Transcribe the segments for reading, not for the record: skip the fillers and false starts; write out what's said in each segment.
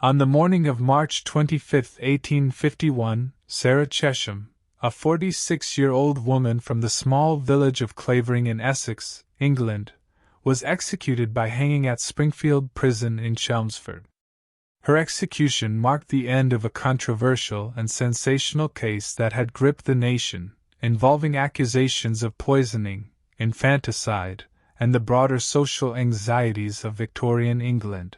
On the morning of March 25, 1851, Sarah Chesham, a 46-year-old woman from the small village of Clavering in Essex, England, was executed by hanging at Springfield Prison in Chelmsford. Her execution marked the end of a controversial and sensational case that had gripped the nation, involving accusations of poisoning, infanticide, and the broader social anxieties of Victorian England.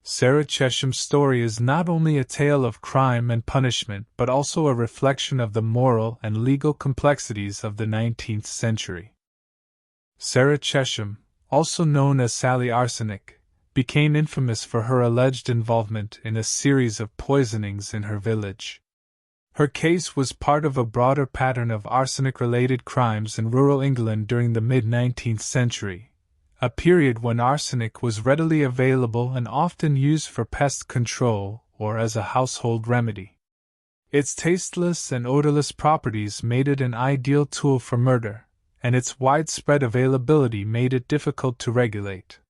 Sarah Chesham's story is not only a tale of crime and punishment but also a reflection of the moral and legal complexities of the 19th century. Sarah Chesham, also known as Sally Arsenic, became infamous for her alleged involvement in a series of poisonings in her village. Her case was part of a broader pattern of arsenic-related crimes in rural England during the mid-19th century, a period when arsenic was readily available and often used for pest control or as a household remedy. Its tasteless and odorless properties made it an ideal tool for murder, and its widespread availability made it difficult to regulate.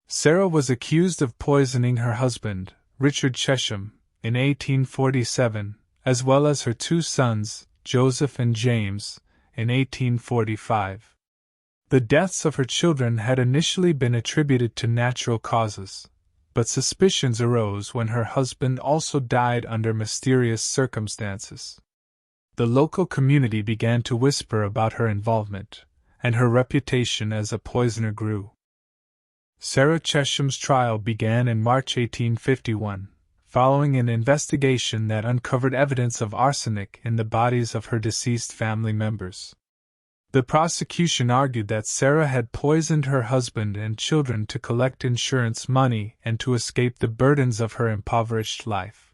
Sarah was accused of poisoning her husband, Richard Chesham, in 1847, as well as her two sons, Joseph and James, in 1845. The deaths of her children had initially been attributed to natural causes, but suspicions arose when her husband also died under mysterious circumstances. The local community began to whisper about her involvement, and her reputation as a poisoner grew. Sarah Chesham's trial began in March 1851, following an investigation that uncovered evidence of arsenic in the bodies of her deceased family members. The prosecution argued that Sarah had poisoned her husband and children to collect insurance money and to escape the burdens of her impoverished life.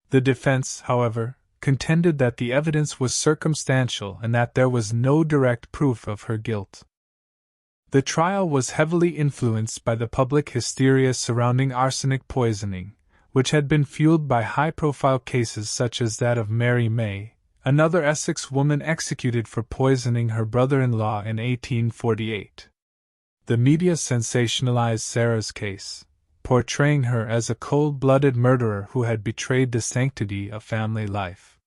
The defense, however, contended that the evidence was circumstantial and that there was no direct proof of her guilt. The trial was heavily influenced by the public hysteria surrounding arsenic poisoning, which had been fueled by high-profile cases such as that of Mary May, another Essex woman executed for poisoning her brother-in-law in 1848. The media sensationalized Sarah's case, portraying her as a cold-blooded murderer who had betrayed the sanctity of family life.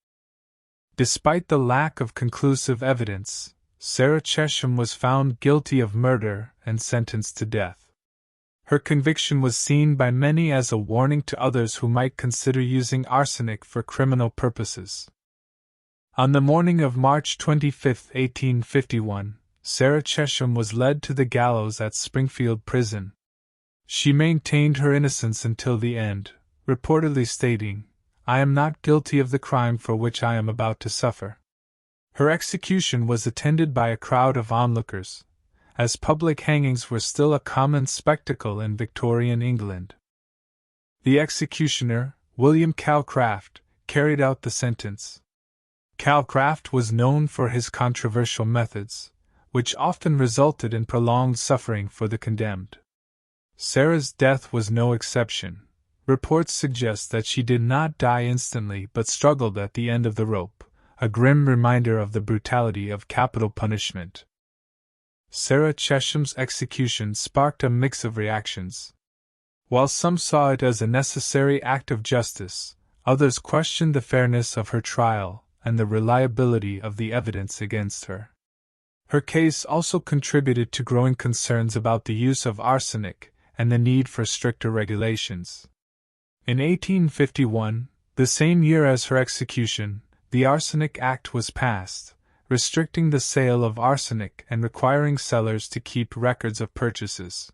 Despite the lack of conclusive evidence, Sarah Chesham was found guilty of murder and sentenced to death. Her conviction was seen by many as a warning to others who might consider using arsenic for criminal purposes. On the morning of March 25, 1851, Sarah Chesham was led to the gallows at Springfield Prison. She maintained her innocence until the end, reportedly stating, "I am not guilty of the crime for which I am about to suffer." Her execution was attended by a crowd of onlookers, as public hangings were still a common spectacle in Victorian England. The executioner, William Calcraft, carried out the sentence. Calcraft was known for his controversial methods, which often resulted in prolonged suffering for the condemned. Sarah's death was no exception. Reports suggest that she did not die instantly but struggled at the end of the rope, a grim reminder of the brutality of capital punishment. Sarah Chesham's execution sparked a mix of reactions. While some saw it as a necessary act of justice, others questioned the fairness of her trial and the reliability of the evidence against her. Her case also contributed to growing concerns about the use of arsenic and the need for stricter regulations. In 1851, the same year as her execution, the Arsenic Act was passed, restricting the sale of arsenic and requiring sellers to keep records of purchases.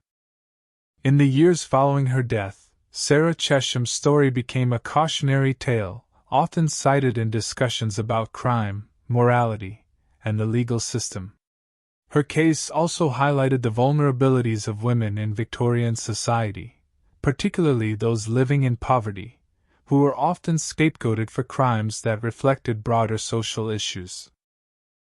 In the years following her death, Sarah Chesham's story became a cautionary tale, often cited in discussions about crime, morality, and the legal system. Her case also highlighted the vulnerabilities of women in Victorian society, particularly those living in poverty, who were often scapegoated for crimes that reflected broader social issues.